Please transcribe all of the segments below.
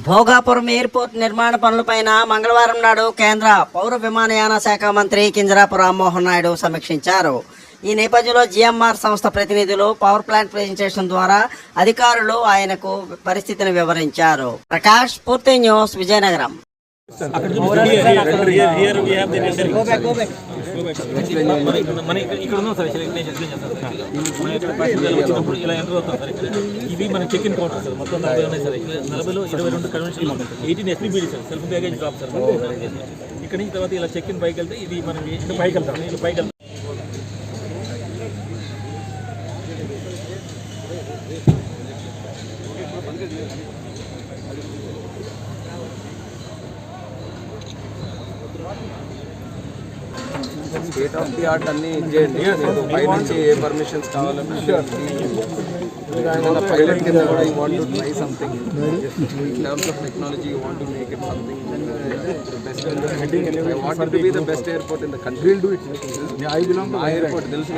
Bhogapuram airport నిర్మాణ పనులపైన మంగళవారం నాడు కేంద్ర పౌర విమానయాన శాఖ మంత్రి కింజరాపు రామ్మోహన్ నాయుడు సమీక్షించారు. ఈ నేపథ్యంలో జిఎంఆర్ సంస్థ ప్రతినిధులు పవర్ ప్లాంట్ ప్రెజెంటేషన్ ద్వారా అధికారులు ఆయనకు పరిస్థితిని వివరించారు. ప్రకాష్, పూర్తి న్యూస్, విజయనగరం. ఇవి మన చెక్ ఇన్ కౌంటర్ సార్. మొత్తం 40 ఉన్నాయి సార్. 40లో 22 కన్వెన్షనల్ ఉంటాయి. 18 SPBD sir, self baggage drop sir. ఇక్కడ నుంచి తర్వాత ఇలా చెక్ ఇన్ పైకి వెళ్తే ఇది మనం పైకి వెళ్తాం. ఇలా పైకి వెళ్తాం. స్టేట్ ఆఫ్ ది ఆర్ట్ అన్ని ఇచ్చేయండి. పై నుంచి ఏ పర్మిషన్స్ కావాలన్నా పైలట్ కింద కూడా you want to try something levels of technology you want to make it something best. I want to be the best airport in the country. Airport తెలుసు.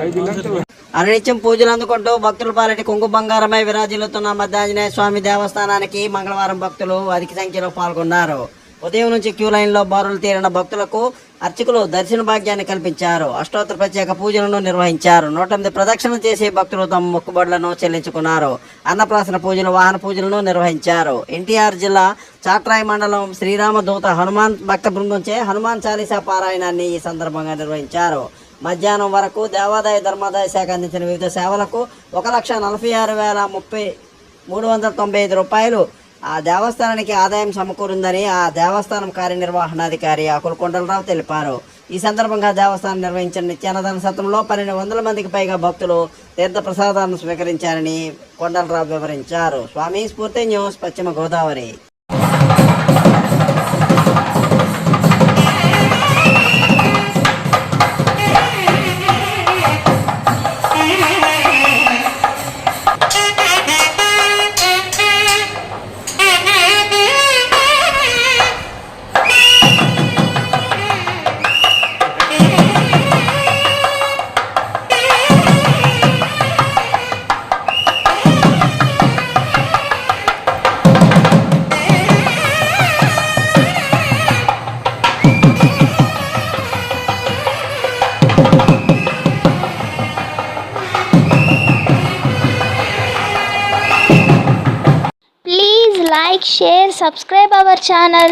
అనిత్యం పూజలు అందుకుంటూ భక్తుల పాలిటి కుంకు బంగారమై విరాజిల్లుతున్న మధ్యాంజనేయ స్వామి దేవస్థానానికి మంగళవారం భక్తులు అధిక సంఖ్యలో పాల్గొన్నారు. ఉదయం నుంచి క్యూ లైన్లో బారులు తీరిన భక్తులకు అర్చకులు దర్శన భాగ్యాన్ని కల్పించారు. అష్టోత్తర ప్రత్యేక పూజలను నిర్వహించారు. 108 ప్రదక్షిణలు చేసి భక్తులు తమ మొక్కుబడులను చెల్లించుకున్నారు. అన్నప్రాసన పూజలు, వాహన పూజలను నిర్వహించారు. ఎన్టీఆర్ జిల్లా చాట్రాయి మండలం శ్రీరామ దూత హనుమాన్ భక్త బృందంచే హనుమాన్ చాలీసా పారాయణాన్ని ఈ సందర్భంగా నిర్వహించారు. మధ్యాహ్నం వరకు దేవాదాయ ధర్మాదాయ శాఖ అందించిన వివిధ సేవలకు 1,46,395 రూపాయలు ఆ దేవస్థానానికి ఆదాయం సమకూరిందని ఆ దేవస్థానం కార్యనిర్వహణాధికారి ఆకుల కొండలరావు తెలిపారు. ఈ సందర్భంగా దేవస్థానం నిర్వహించిన నిత్యాన్నదాన సత్రంలో 1200 మందికి పైగా భక్తులు తీర్థ ప్రసాదాలను స్వీకరించారని కొండలరావు వివరించారు. స్వామి స్ఫూర్తి న్యూస్, పశ్చిమ Godavari. Like, share, subscribe our channel.